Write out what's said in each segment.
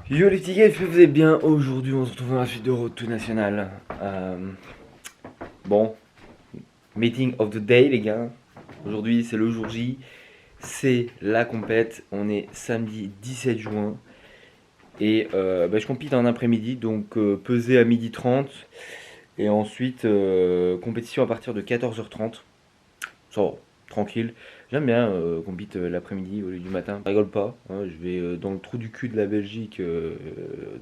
Yo les petits gars, j'espère que vous allez bien. Aujourd'hui on se retrouve dans la suite de Road to National. Bon, meeting of the day les gars. Aujourd'hui c'est le jour J, c'est la compète. On est samedi 17 juin. Et je compite en après-midi, donc pesé à 12h30. Et ensuite compétition à partir de 14h30. Ça va, tranquille. J'aime bien compete l'après-midi au lieu du matin. Je rigole pas, hein, je vais dans le trou du cul de la Belgique,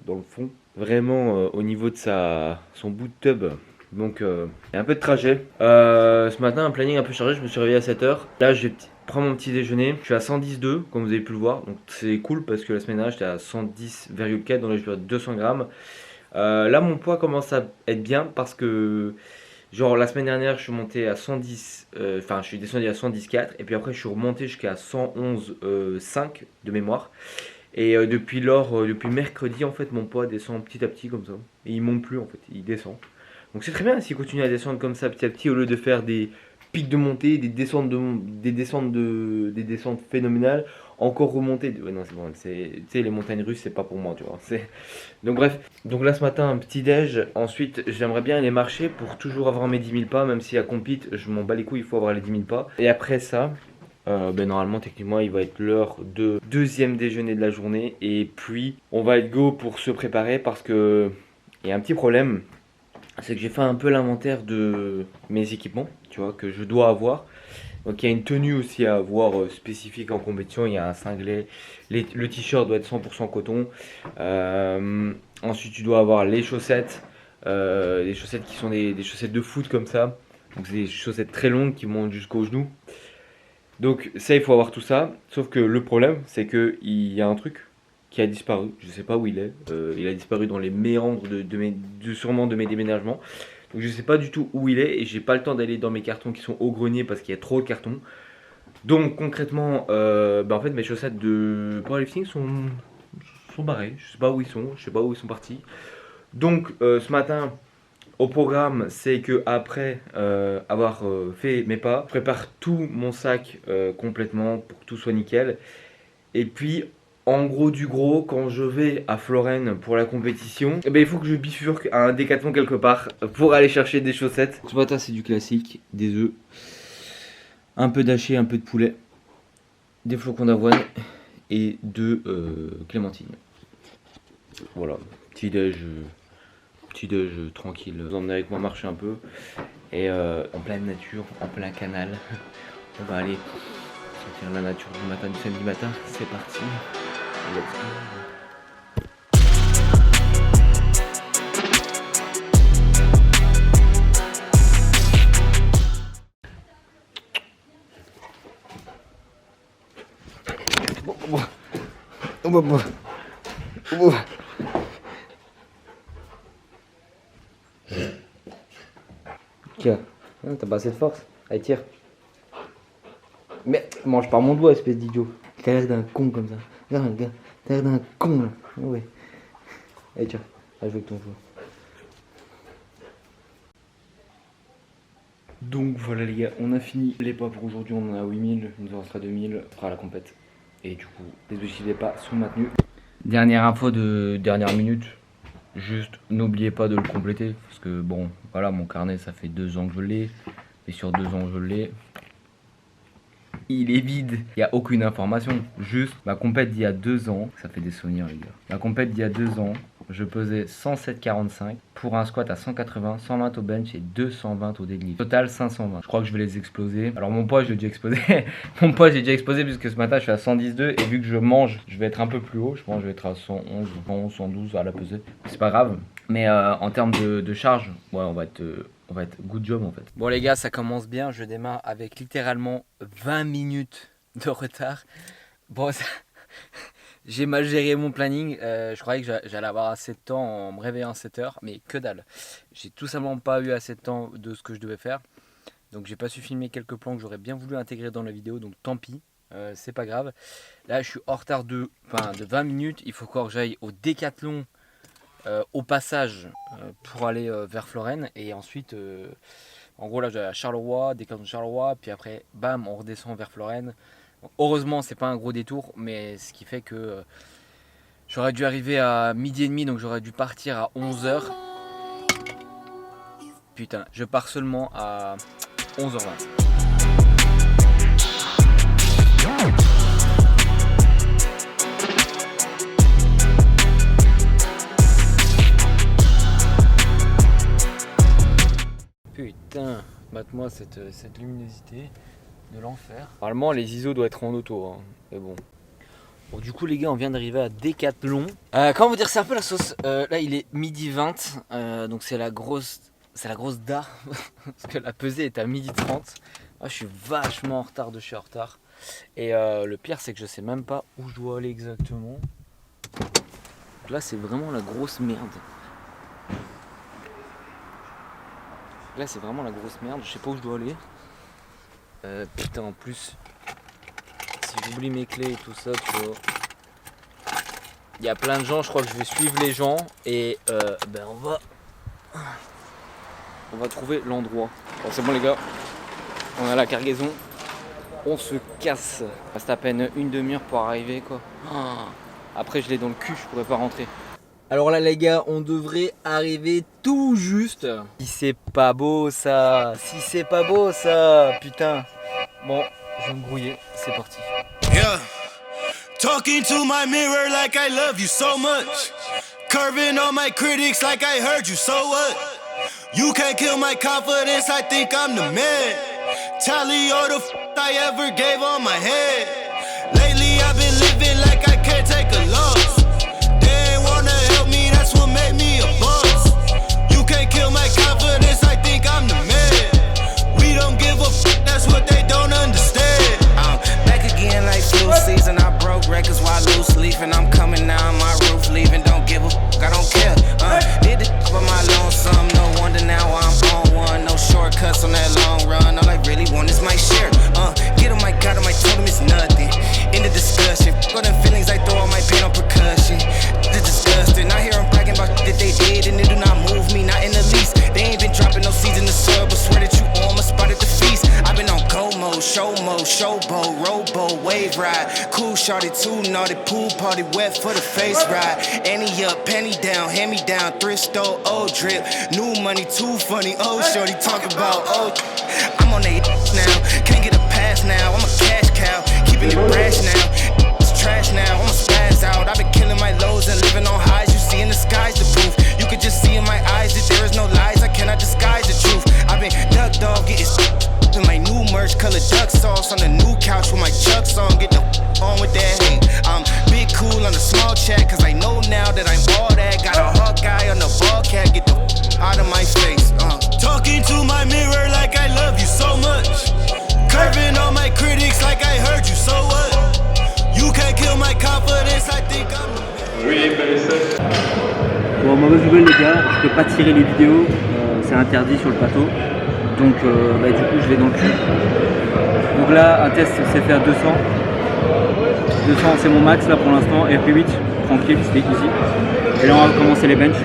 dans le fond. Vraiment au niveau de son bout de tub. Donc il y a un peu de trajet. Ce matin, un planning un peu chargé, je me suis réveillé à 7h. Là, je vais prendre mon petit déjeuner. Je suis à 110,2 comme vous avez pu le voir. Donc c'est cool parce que la semaine dernière, j'étais à 110,4, donc là, je suis à 200 grammes. Là, mon poids commence à être bien parce que genre la semaine dernière, je suis monté à 110, enfin je suis descendu à 110,4 et puis après je suis remonté jusqu'à 111,5 de mémoire. Et depuis mercredi en fait, mon poids descend petit à petit comme ça. Et il monte plus en fait, il descend. Donc c'est très bien s'il continue à descendre comme ça petit à petit au lieu de faire des pics de montée, des descentes phénoménales, encore remonter. Ouais, non c'est bon, tu sais les montagnes russes c'est pas pour moi tu vois. Donc bref, donc là ce matin un petit déj, ensuite j'aimerais bien aller marcher pour toujours avoir mes 10 000 pas, même si à compete je m'en bats les couilles, il faut avoir les 10 000 pas. Et après ça, normalement techniquement il va être l'heure de deuxième déjeuner de la journée et puis on va être go pour se préparer parce que il y a un petit problème, c'est que j'ai fait un peu l'inventaire de mes équipements, tu vois, que je dois avoir. Donc il y a une tenue aussi à avoir spécifique en compétition. Il y a un cinglet. Le t-shirt doit être 100% coton. Ensuite tu dois avoir les chaussettes. Des chaussettes qui sont des chaussettes de foot comme ça. Donc c'est des chaussettes très longues qui montent jusqu'aux genoux. Donc ça il faut avoir tout ça. Sauf que le problème c'est qu'il y a un truc qui a disparu. Je sais pas où il est. Il a disparu dans les méandres sûrement de mes déménagements. Donc je sais pas du tout où il est et j'ai pas le temps d'aller dans mes cartons qui sont au grenier parce qu'il y a trop de cartons. Donc concrètement, en fait mes chaussettes de powerlifting sont barrées. Je sais pas où ils sont, je sais pas où ils sont partis. Donc ce matin, au programme, c'est que après avoir fait mes pas, je prépare tout mon sac complètement pour que tout soit nickel. Et puis en gros du gros, quand je vais à Florène pour la compétition, eh ben, il faut que je bifurque à un décathlon quelque part pour aller chercher des chaussettes. Ce matin c'est du classique, des œufs, un peu d'haché, un peu de poulet, des flocons d'avoine et de clémentine. Voilà, petit déj tranquille. Vous emmenez avec moi marcher un peu et en pleine nature, en plein canal. On va aller sentir la nature du matin, du samedi matin. C'est parti. Let's go. Tiens, hein, t'as pas assez de force. Allez, tire. Mais mange pas mon doigt, espèce d'idiot. T'as l'air d'un con comme ça. Regarde, t'as l'air d'un con là. Ouais. Allez, tiens, à jouer avec ton joueur. Donc voilà les gars, on a fini les pas pour aujourd'hui, on en a 8000, il nous en restera 2000, on fera la compète. Et du coup, les objectifs des pas sont maintenus. Dernière info de dernière minute, juste n'oubliez pas de le compléter, parce que bon, voilà, mon carnet ça fait 2 ans que je l'ai, et sur 2 ans que je l'ai, il est vide, il n'y a aucune information, juste ma compète d'il y a 2 ans, ça fait des souvenirs les gars, ma compète d'il y a 2 ans, je pesais 107,45 pour un squat à 180, 120 au bench et 220 au deadlift. Total 520. Je crois que je vais les exploser. Alors mon poids, je l'ai déjà explosé. Mon poids, j'ai déjà explosé puisque ce matin, je suis à 112 et vu que je mange, je vais être un peu plus haut. Je pense que je vais être à 111, 112 à la pesée. C'est pas grave. Mais en termes de charge, ouais, on va être good job en fait. Bon les gars, ça commence bien. Je démarre avec littéralement 20 minutes de retard. Bon, ça... J'ai mal géré mon planning, je croyais que j'allais avoir assez de temps en me réveillant à 7h, mais que dalle. J'ai tout simplement pas eu assez de temps de ce que je devais faire, donc j'ai pas su filmer quelques plans que j'aurais bien voulu intégrer dans la vidéo, donc tant pis, c'est pas grave. Là je suis en retard de 20 minutes, il faut encore que j'aille au Décathlon au passage pour aller vers Florène, et ensuite, en gros là j'ai à Charleroi, Décathlon de Charleroi, puis après bam on redescend vers Florène. Heureusement c'est pas un gros détour, mais ce qui fait que J'aurais dû arriver à 12h30, donc j'aurais dû partir à 11h. Putain, je pars seulement à 11h20. Putain, mate-moi cette luminosité de l'enfer. Normalement, les ISO doivent être en auto, hein, mais bon. Bon, du coup, les gars, on vient d'arriver à Decathlon. Comment vous dire, c'est un peu la sauce. Là, il est 12h20, donc c'est la grosse dard, parce que la pesée est à 12h30. Moi, je suis vachement en retard de chez en retard. Et le pire, c'est que je sais même pas où je dois aller exactement. Donc là, c'est vraiment la grosse merde. Là, c'est vraiment la grosse merde. Je sais pas où je dois aller. Putain, en plus, si j'oublie mes clés et tout ça, tu vois. Il y a plein de gens, je crois que je vais suivre les gens et ben on va trouver l'endroit. Bon, c'est bon les gars, on a la cargaison, on se casse. Il reste à peine une demi-heure pour arriver quoi. Après je l'ai dans le cul, je pourrais pas rentrer. Alors là les gars, on devrait arriver tout juste. Si c'est pas beau ça, putain. Bon, je vais me grouiller, c'est parti. Yeah. Talking to my mirror like I love you so much. Curving on my critics like I heard you, so what? You can't kill my confidence, I think I'm the man. Tally all the I ever gave on my head. Lately I've been living like I can't take a loss. They ain't wanna help me, that's what made me a boss. You can't kill my confidence, I think I'm the man. We don't give a that's what they don't understand. I'm back again like flu season, I broke records while loose leafing. I'm coming down my roof, leaving, don't give a I don't care. Did this for my lonesome, no wonder now I'm on one. No shortcuts on that long run, all I really want is my share. Get on my God, on my totem is nothing. In the discussion, all them feelings I throw all my pain on percussion. It's disgusting, I hear them bragging about that they did and it do not move me, not in the least. They ain't been dropping no seeds in the soil, but swear that you on my spot at the feast. I've been on go mode, showboat, rowboat, wave ride. Cool shorty, too naughty, pool party, wet for the face ride. Annie up, penny down, hand me down, thrift store, old drip. New money, too funny, old shorty talk about old. I'm on they now, can't get a pass now, I'm a cash cow, keeping it brash now. It's trash now, I'ma spaz out. I've been killing my lows and living on highs. You see in the sky's the proof. You could just see in my eyes that there is no lies. I cannot disguise the truth. I've been duck dog getting with my new merch, colored duck sauce on the new couch with my chucks on. Get the on with that hate. I'm big cool on the small chat, cause I know now that I'm all that. Got a Hawkeye on the ball cat, get the out of my face. Talking to my mirror like I love you so much. Curving on my critics like I heard you, so what? You can't kill my confidence, I think I'm... Oui, Bon, mauvaise nouvelle les gars, je peux pas tirer les vidéos, c'est interdit sur le plateau. Donc bah, du coup je vais dans le cul. Donc là un test c'est fait à 200. 200 c'est mon max là pour l'instant, RP8, tranquille, c'était easy. Et là on va commencer les benches.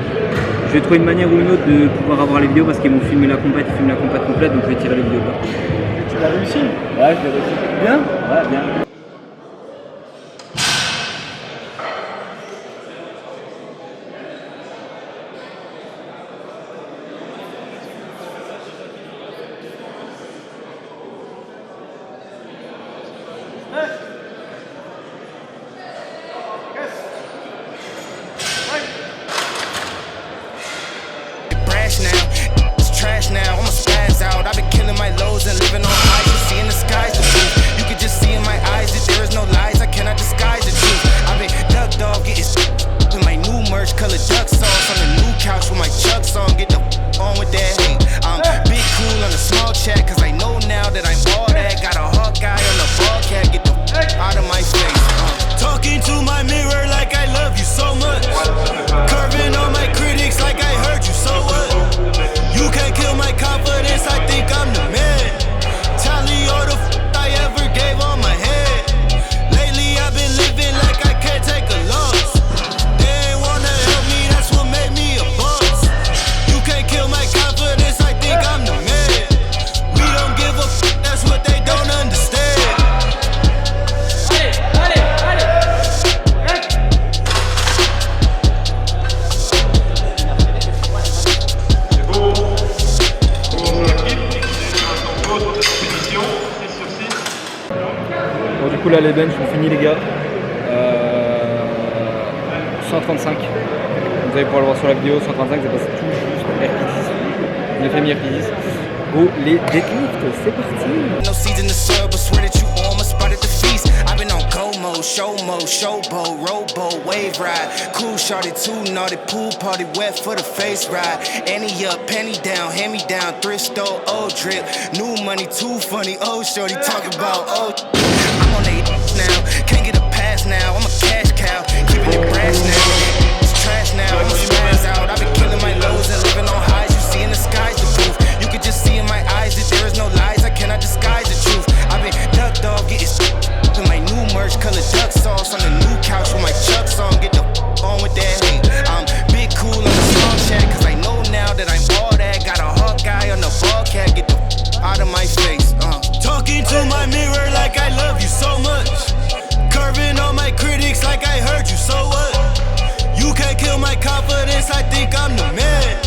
Je vais trouver une manière ou une autre de pouvoir avoir les vidéos parce qu'ils m'ont filmé la compète, ils filment la compète complète, donc je vais tirer les vidéos là. Tu l'as réussi? Ouais, je l'ai réussi. Bien? Ouais, bien. Now, I'ma spaz out. I've been killing my lows and living on highs. You see in the skies the truth. You can just see in my eyes that there is no lies. I cannot disguise the truth. I've been duck dog getting with my new merch, colored duck sauce on the new couch with my chucks on. Get the on with that hate. I'm big cool on the small chat, cause I know now that I'm all that. Got a Hawkeye on the ball cat. Get the out of my face. Talking to my mirror like I love you so much. Curving on my critics like I heard you, so what? You can't kill my confidence, I think I'm the man. Tally all the I ever gave on my head. Lately I've been living like I can't take a loss. They ain't wanna help me, that's what made me a boss. You can't kill my confidence, I think I'm the man. We coup là les bench sont finis les gars. 135. Vous allez pouvoir le voir sur la vidéo, 135, ça passe tout juste RP10. On a fait mis RP10. Go les deadlifts, c'est parti. No seeds in the soil, but swear that you on my spot at the feast. I've been on go mode, showboat, rowboat, wave ride. Cool shorty, too naughty, pool party, wet for the face ride. Annie up, penny down, hand me down, thrift store, old drip. New money, too funny, old shorty talking about old. I'm on they now, can't get a pass now. I'm a cash cow, keeping it brass now. It's trash now, I'm a spaz out. I've been killing my lows and living on highs. You see in the skies the proof. You could just see in my eyes that there is no lies. I cannot disguise the truth. I've been ducked off, getting to my new merch, color duck sauce on the new couch with my Chuck song. Get the on with that hate. I'm big cool on the small chat, cause I know now that I'm all that. Got a Hawkeye on the ball cat, get the out of my face. Talking to my mirror like I love you so much. Curving on my critics like I heard you, so what? You can't kill my confidence, I think I'm the man.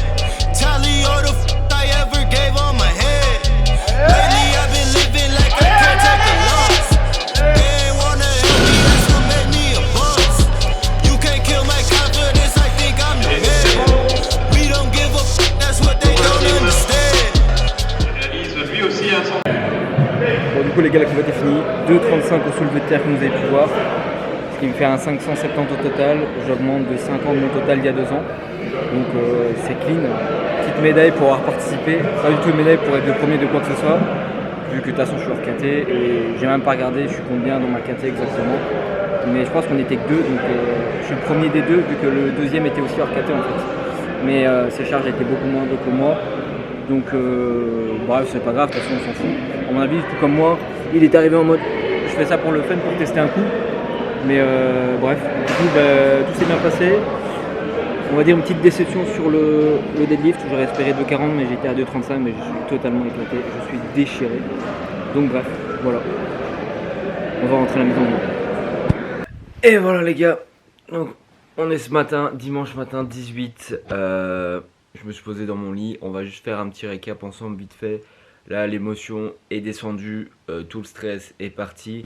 Tally all the I ever gave on my head. Lately I've been living like I can't take a loss. They ain't wanna help me, that's what made me a boss. You can't kill my confidence, I think I'm the man. We don't give a that's what they don't understand. Lui aussi un centre. Bon, du coup les gars, la compète est finie. 2,35 au soulevé de terre comme vous avez pu voir. Ce qui me fait un 570 au total. J'augmente de 50 mon total il y a 2 ans. Donc c'est clean. Petite médaille pour avoir participé. Pas du tout une médaille pour être le premier de quoi que ce soit. Vu que de toute façon je suis hors KT et j'ai même pas regardé je suis combien dans ma KT exactement. Mais je pense qu'on était que 2, donc je suis le premier des deux vu que le deuxième était aussi hors KT en fait. Mais ses charges étaient beaucoup moindres que moi. Donc bref, c'est pas grave, de toute façon on s'en fout. À mon avis, tout comme moi, il est arrivé en mode je fais ça pour le fun, pour tester un coup. Mais bref, du coup tout s'est bien passé. On va dire une petite déception sur le deadlift. J'aurais espéré 2,40 mais j'étais à 2,35 mais je suis totalement éclaté, je suis déchiré. Donc bref, voilà. On va rentrer à la maison. Et voilà les gars. Donc on est ce matin, dimanche matin 18. Je me suis posé dans mon lit. On va juste faire un petit récap ensemble vite fait. Là l'émotion est descendue, tout le stress est parti.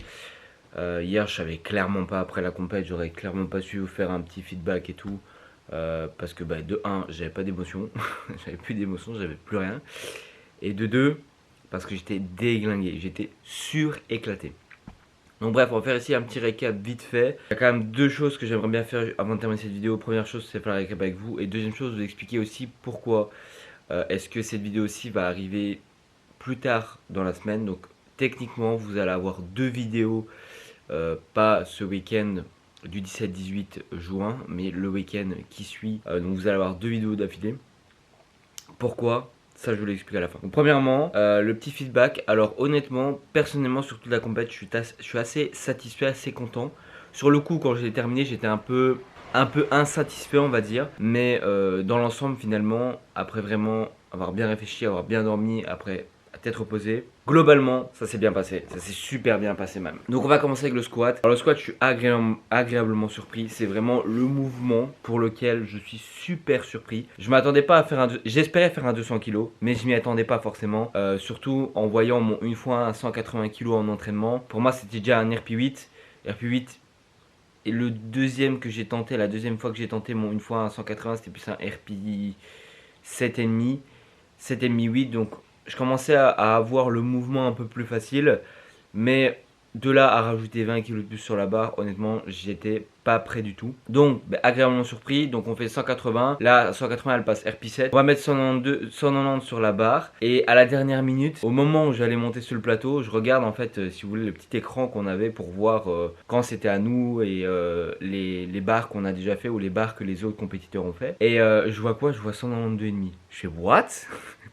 Hier je savais clairement pas, après la compète j'aurais clairement pas su vous faire un petit feedback et tout. Parce que de 1 j'avais pas d'émotion. J'avais plus d'émotion, j'avais plus rien. Et de 2 parce que j'étais déglingué, j'étais suréclaté. Donc bref, on va faire ici un petit récap vite fait. Il y a quand même 2 choses que j'aimerais bien faire avant de terminer cette vidéo. Première chose, c'est faire le récap avec vous. Et deuxième chose, vous expliquer aussi pourquoi est-ce que cette vidéo aussi va arriver plus tard dans la semaine. Donc techniquement, vous allez avoir 2 vidéos, pas ce week-end du 17-18 juin, mais le week-end qui suit. Donc vous allez avoir 2 vidéos d'affilée. Pourquoi ? Ça je vous l'explique à la fin. Donc, premièrement, le petit feedback. Alors honnêtement, personnellement sur toute la compète, je suis assez satisfait, assez content. Sur le coup, quand je l'ai terminé, j'étais un peu insatisfait on va dire. Mais dans l'ensemble finalement, après vraiment avoir bien réfléchi, avoir bien dormi, après à tête reposée, globalement ça s'est bien passé, ça s'est super bien passé même. Donc on va commencer avec le squat. Alors le squat je suis agréablement surpris, c'est vraiment le mouvement pour lequel je suis super surpris. Je m'attendais pas à faire j'espérais faire un 200 kg mais je m'y attendais pas forcément, surtout en voyant mon une fois un 180 kg en entraînement. Pour moi c'était déjà un RP8 et le deuxième que j'ai tenté, la deuxième fois que j'ai tenté mon une fois un 180 c'était plus un RP 7,5 8, donc je commençais à avoir le mouvement un peu plus facile, mais de là à rajouter 20 kg de plus sur la barre, honnêtement, j'étais pas prêt du tout. Donc, agréablement surpris. Donc, on fait 180. Là, 180, elle passe RP7. On va mettre 190 sur la barre. Et à la dernière minute, au moment où j'allais monter sur le plateau, je regarde en fait, si vous voulez, le petit écran qu'on avait pour voir quand c'était à nous et les barres qu'on a déjà fait ou les barres que les autres compétiteurs ont fait. Et je vois quoi? Je vois 192,5. Je fais what?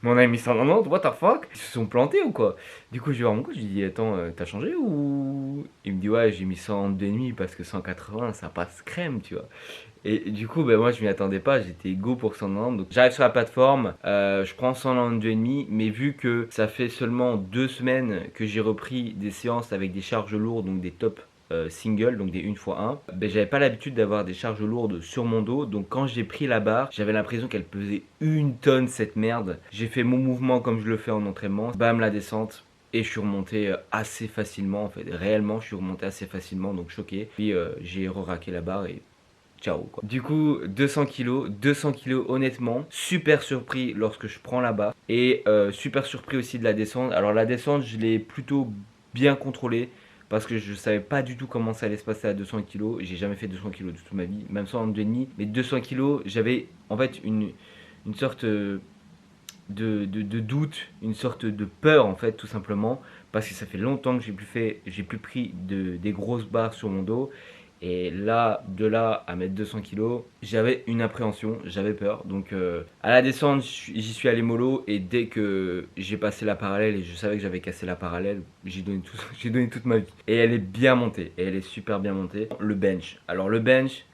Mais on a mis 190, what the fuck? Ils se sont plantés ou quoi? Du coup je vais voir mon coach, je lui dis attends, t'as changé ou? Il me dit ouais, j'ai mis 192,5 parce que 180 ça passe crème, tu vois. Et du coup moi je m'y attendais pas, j'étais go pour 190. Donc j'arrive sur la plateforme, je prends 192,5, mais vu que ça fait seulement 2 semaines que j'ai repris des séances avec des charges lourdes, donc des tops single, donc des 1x1, j'avais pas l'habitude d'avoir des charges lourdes sur mon dos. Donc quand j'ai pris la barre, j'avais l'impression qu'elle pesait 1 tonne cette merde. J'ai fait mon mouvement comme je le fais en entraînement, bam la descente, Et je suis remonté assez facilement en fait. Réellement, je suis remonté assez facilement, donc choqué. Puis j'ai re-raqué la barre et ciao quoi. Du coup, 200 kilos honnêtement. Super surpris lorsque je prends la barre. Et super surpris aussi de la descente. Alors la descente, je l'ai plutôt bien contrôlée. Parce que je savais pas du tout comment ça allait se passer à 200 kg. J'ai jamais fait 200 kg de toute ma vie, même 102,5. Mais 200 kg, j'avais en fait une sorte de doute, une sorte de peur en fait, tout simplement. Parce que ça fait longtemps que j'ai plus pris des grosses barres sur mon dos. Et là, de là à mettre 200 kg, j'avais une appréhension, j'avais peur. Donc à la descente, j'y suis allé mollo. Et dès que j'ai passé la parallèle et je savais que j'avais cassé la parallèle, j'ai donné toute ma vie. Et elle est bien montée, et elle est super bien montée. Le bench. Alors le bench,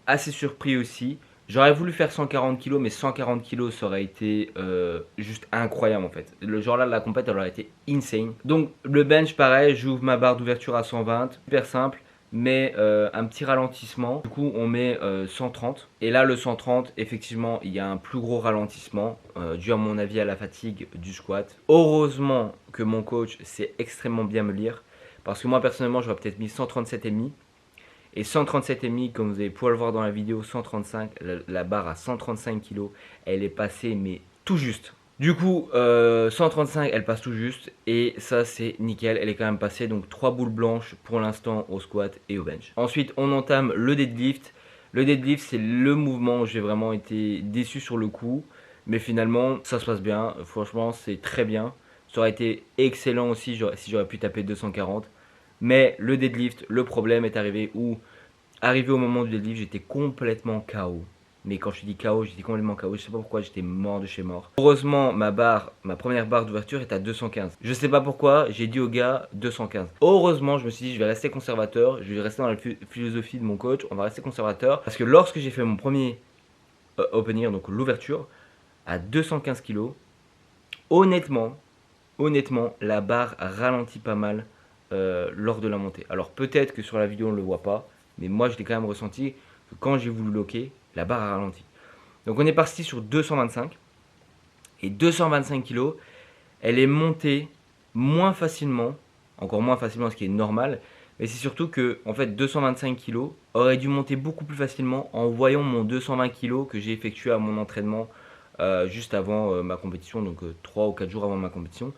assez surpris aussi. J'aurais voulu faire 140 kg, mais 140 kg ça aurait été juste incroyable en fait. Le genre là de la compète, elle aurait été insane. Donc le bench, pareil, j'ouvre ma barre d'ouverture à 120, super simple. Mais un petit ralentissement, du coup on met 130 et là le 130 effectivement il y a un plus gros ralentissement dû à mon avis à la fatigue du squat. Heureusement que mon coach sait extrêmement bien me lire parce que moi personnellement j'aurais peut-être mis 137,5 et 137,5 comme vous allez pouvoir le voir dans la vidéo, 135, la barre à 135 kg elle est passée mais tout juste. Du coup, 135, elle passe tout juste. Et ça, c'est nickel. Elle est quand même passée. Donc, 3 boules blanches pour l'instant au squat et au bench. Ensuite, on entame le deadlift. Le deadlift, c'est le mouvement où j'ai vraiment été déçu sur le coup. Mais finalement, ça se passe bien. Franchement, c'est très bien. Ça aurait été excellent aussi si j'aurais pu taper 240. Mais le deadlift, le problème est arrivé où, arrivé au moment du deadlift, j'étais complètement KO. Mais quand je dis KO, j'étais complètement KO. Je sais pas pourquoi, j'étais mort de chez mort. Heureusement, ma première barre d'ouverture est à 215. Je sais pas pourquoi, j'ai dit au gars 215. Heureusement, je me suis dit, je vais rester conservateur. Je vais rester dans la philosophie de mon coach. On va rester conservateur. Parce que lorsque j'ai fait mon premier opening, donc l'ouverture, à 215 kg, honnêtement, la barre ralentit pas mal lors de la montée. Alors peut-être que sur la vidéo, on ne le voit pas. Mais moi, je l'ai quand même ressenti que quand j'ai voulu locker, la barre a ralenti. Donc on est parti sur 225. Et 225 kg, elle est montée moins facilement. Encore moins facilement, ce qui est normal. Mais c'est surtout que en fait 225 kg aurait dû monter beaucoup plus facilement en voyant mon 220 kg que j'ai effectué à mon entraînement juste avant ma compétition. Donc 3 ou 4 jours avant ma compétition.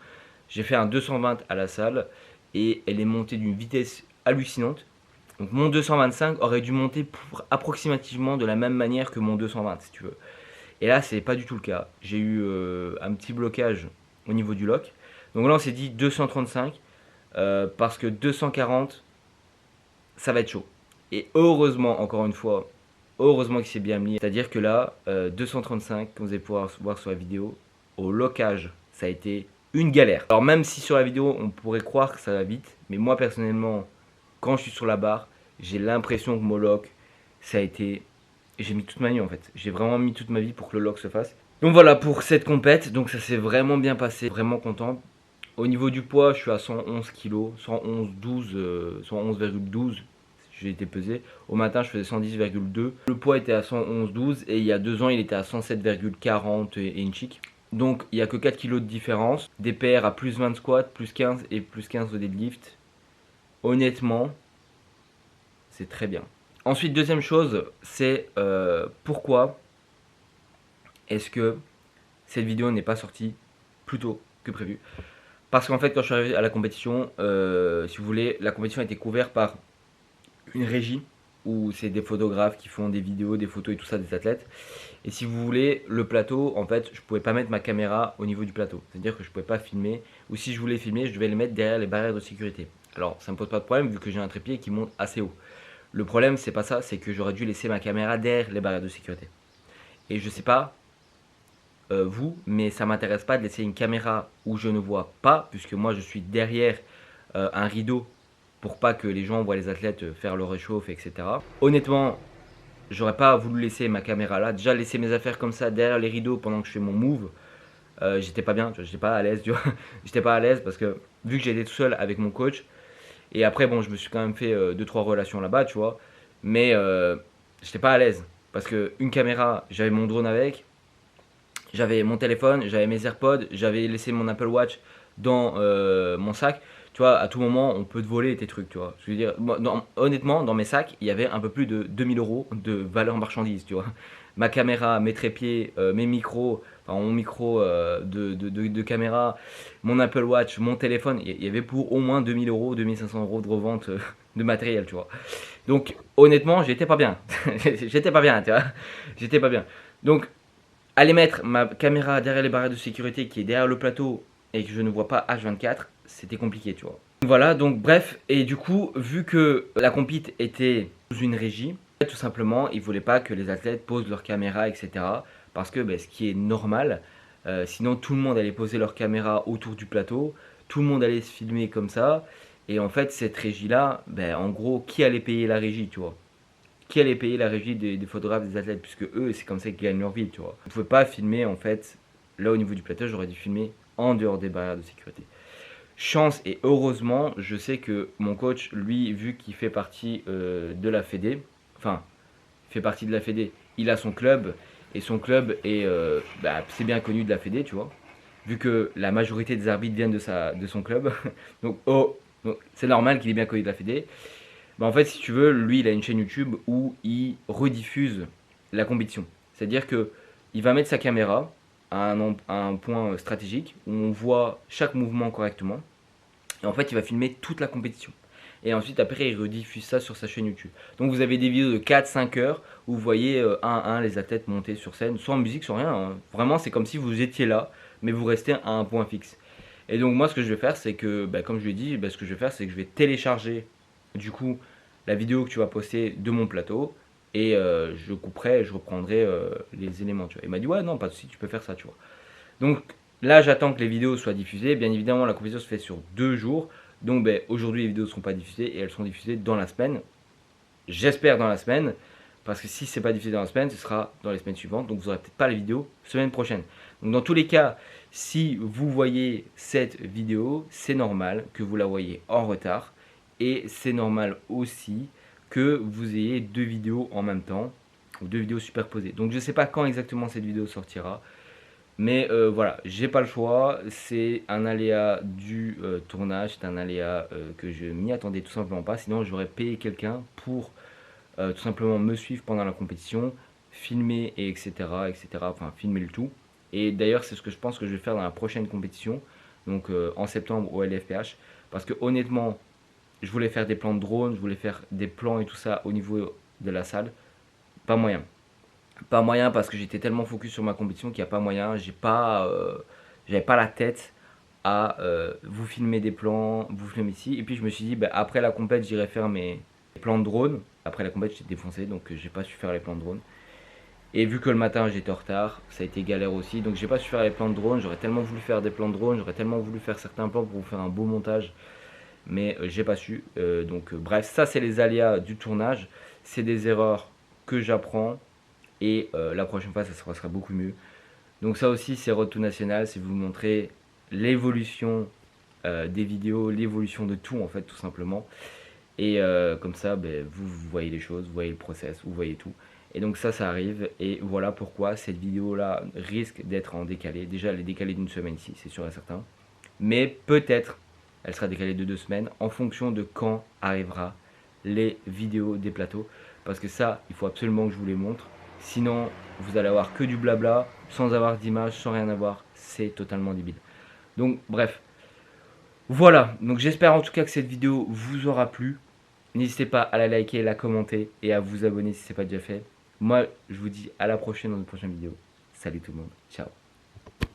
J'ai fait un 220 à la salle. Et elle est montée d'une vitesse hallucinante. Donc mon 225 aurait dû monter approximativement de la même manière que mon 220 si tu veux. Et là c'est pas du tout le cas. J'ai eu un petit blocage au niveau du lock. Donc là on s'est dit 235 parce que 240 ça va être chaud. Et heureusement encore une fois, heureusement qu'il s'est bien mis. C'est-à-dire que là 235 comme vous allez pouvoir voir sur la vidéo, au lockage ça a été une galère. Alors même si sur la vidéo on pourrait croire que ça va vite, mais moi personnellement quand je suis sur la barre, j'ai l'impression que mon lock, ça a été... J'ai mis toute ma vie en fait. J'ai vraiment mis toute ma vie pour que le lock se fasse. Donc voilà pour cette compète. Donc ça s'est vraiment bien passé. Vraiment content. Au niveau du poids, je suis à 111 kg. 111,12. J'ai été pesé. Au matin, je faisais 110,2. Le poids était à 111,12. Et il y a 2 ans, il était à 107,40 et une chic. Donc il n'y a que 4 kg de différence. Des PR à plus 20 squat, plus 15 et plus 15 au deadlift. Honnêtement, c'est très bien. Ensuite, deuxième chose, c'est pourquoi est-ce que cette vidéo n'est pas sortie plus tôt que prévu. Parce qu'en fait, quand je suis arrivé à la compétition, si vous voulez, la compétition a été couverte par une régie où c'est des photographes qui font des vidéos, des photos et tout ça des athlètes. Et si vous voulez, le plateau, en fait, je pouvais pas mettre ma caméra au niveau du plateau. C'est-à-dire que je pouvais pas filmer, ou si je voulais filmer, je devais le mettre derrière les barrières de sécurité. Alors, ça me pose pas de problème vu que j'ai un trépied qui monte assez haut. Le problème, c'est pas ça, c'est que j'aurais dû laisser ma caméra derrière les barrières de sécurité. Et je sais pas vous, mais ça m'intéresse pas de laisser une caméra où je ne vois pas, puisque moi je suis derrière un rideau pour pas que les gens voient les athlètes faire leur réchauffe, etc. Honnêtement, j'aurais pas voulu laisser ma caméra là. Déjà laisser mes affaires comme ça derrière les rideaux pendant que je fais mon move, j'étais pas bien, j'étais pas à l'aise, j'étais pas à l'aise parce que vu que j'étais tout seul avec mon coach, et après bon je me suis quand même fait 2-3 relations là-bas, tu vois, mais j'étais pas à l'aise parce que une caméra, j'avais mon drone avec, J'avais mon téléphone, j'avais mes AirPods, j'avais laissé mon Apple Watch dans mon sac. Tu vois, à tout moment, on peut te voler tes trucs, tu vois. Je veux dire, honnêtement, dans mes sacs, il y avait un peu plus de 2000 euros de valeur marchandise, tu vois. Ma caméra, mes trépieds, mes micros, enfin mon micro de caméra, mon Apple Watch, mon téléphone, il y avait pour au moins 2000 euros, 2500 euros de revente de matériel, tu vois. Donc, honnêtement, j'étais pas bien. J'étais pas bien, tu vois. J'étais pas bien. Donc, aller mettre ma caméra derrière les barrières de sécurité qui est derrière le plateau et que je ne vois pas H24, c'était compliqué, tu vois. Voilà, donc bref, et du coup, vu que la compete était sous une régie, tout simplement, ils voulaient pas que les athlètes posent leur caméra, etc. Parce que ce qui est normal, sinon tout le monde allait poser leur caméra autour du plateau, tout le monde allait se filmer comme ça, et en fait, cette régie-là, en gros, qui allait payer la régie, tu vois? Qui allait payer la régie des photographes, des athlètes, puisque eux, c'est comme ça qu'ils gagnent leur vie, tu vois. On ne pouvait pas filmer, en fait, là au niveau du plateau, j'aurais dû filmer en dehors des barrières de sécurité. Chance et heureusement, je sais que mon coach, lui, vu qu'il fait partie de la Fédé, enfin, il fait partie de la Fédé, il a son club, et son club est, c'est bien connu de la Fédé, tu vois, vu que la majorité des arbitres viennent de son club, donc c'est normal qu'il est bien connu de la Fédé. En fait, si tu veux, lui, il a une chaîne YouTube où il rediffuse la compétition. C'est-à-dire que il va mettre sa caméra à un point stratégique où on voit chaque mouvement correctement. Et en fait, il va filmer toute la compétition. Et ensuite, après, il rediffuse ça sur sa chaîne YouTube. Donc, vous avez des vidéos de 4-5 heures où vous voyez un à un les athlètes monter sur scène, sans musique, sans rien, hein. Vraiment, c'est comme si vous étiez là, mais vous restez à un point fixe. Et donc, moi, ce que je vais faire, c'est que, comme je lui ai dit, ce que je vais faire, c'est que je vais télécharger, du coup, la vidéo que tu vas poster de mon plateau. Et je couperai et je reprendrai les éléments, tu vois. Il m'a dit, ouais, non, pas de souci, tu peux faire ça, tu vois. Donc, là, j'attends que les vidéos soient diffusées. Bien évidemment, la compétition se fait sur 2 jours. Donc, aujourd'hui, les vidéos ne seront pas diffusées et elles seront diffusées dans la semaine. J'espère dans la semaine. Parce que si ce n'est pas diffusé dans la semaine, ce sera dans les semaines suivantes. Donc, vous n'aurez peut-être pas les vidéos semaine prochaine. Donc, dans tous les cas, si vous voyez cette vidéo, c'est normal que vous la voyez en retard. Et c'est normal aussi que vous ayez 2 vidéos en même temps. Ou 2 vidéos superposées. Donc, je ne sais pas quand exactement cette vidéo sortira. Mais voilà, j'ai pas le choix, c'est un aléa du tournage, c'est un aléa que je m'y attendais tout simplement pas, sinon j'aurais payé quelqu'un pour tout simplement me suivre pendant la compétition, filmer et etc., enfin filmer le tout. Et d'ailleurs c'est ce que je pense que je vais faire dans la prochaine compétition, donc en septembre au LFPH, parce que honnêtement, je voulais faire des plans de drone, je voulais faire des plans et tout ça au niveau de la salle, pas moyen. Pas moyen parce que j'étais tellement focus sur ma compétition qu'il n'y a pas moyen. J'avais pas la tête à vous filmer des plans, vous filmer ici. Et puis je me suis dit, après la compète, j'irai faire mes plans de drone. Après la compète, j'étais défoncé, donc j'ai pas su faire les plans de drone. Et vu que le matin j'étais en retard, ça a été galère aussi. Donc j'ai pas su faire les plans de drone. J'aurais tellement voulu faire des plans de drone, j'aurais tellement voulu faire certains plans pour vous faire un beau montage. Mais j'ai pas su. Bref, ça c'est les aléas du tournage. C'est des erreurs que j'apprends. Et la prochaine fois, ça sera beaucoup mieux. Donc ça aussi, c'est Road to National. C'est vous montrer l'évolution des vidéos, l'évolution de tout, en fait, tout simplement. Et comme ça, vous voyez les choses, vous voyez le process, vous voyez tout. Et donc ça arrive. Et voilà pourquoi cette vidéo-là risque d'être en décalé. Déjà, elle est décalée d'une semaine ici, c'est sûr et certain. Mais peut-être, elle sera décalée de 2 semaines en fonction de quand arrivera les vidéos des plateaux. Parce que ça, il faut absolument que je vous les montre. Sinon, vous allez avoir que du blabla, sans avoir d'image, sans rien avoir. C'est totalement débile. Donc, bref. Voilà. Donc, j'espère en tout cas que cette vidéo vous aura plu. N'hésitez pas à la liker, la commenter et à vous abonner si ce n'est pas déjà fait. Moi, je vous dis à la prochaine dans une prochaine vidéo. Salut tout le monde. Ciao.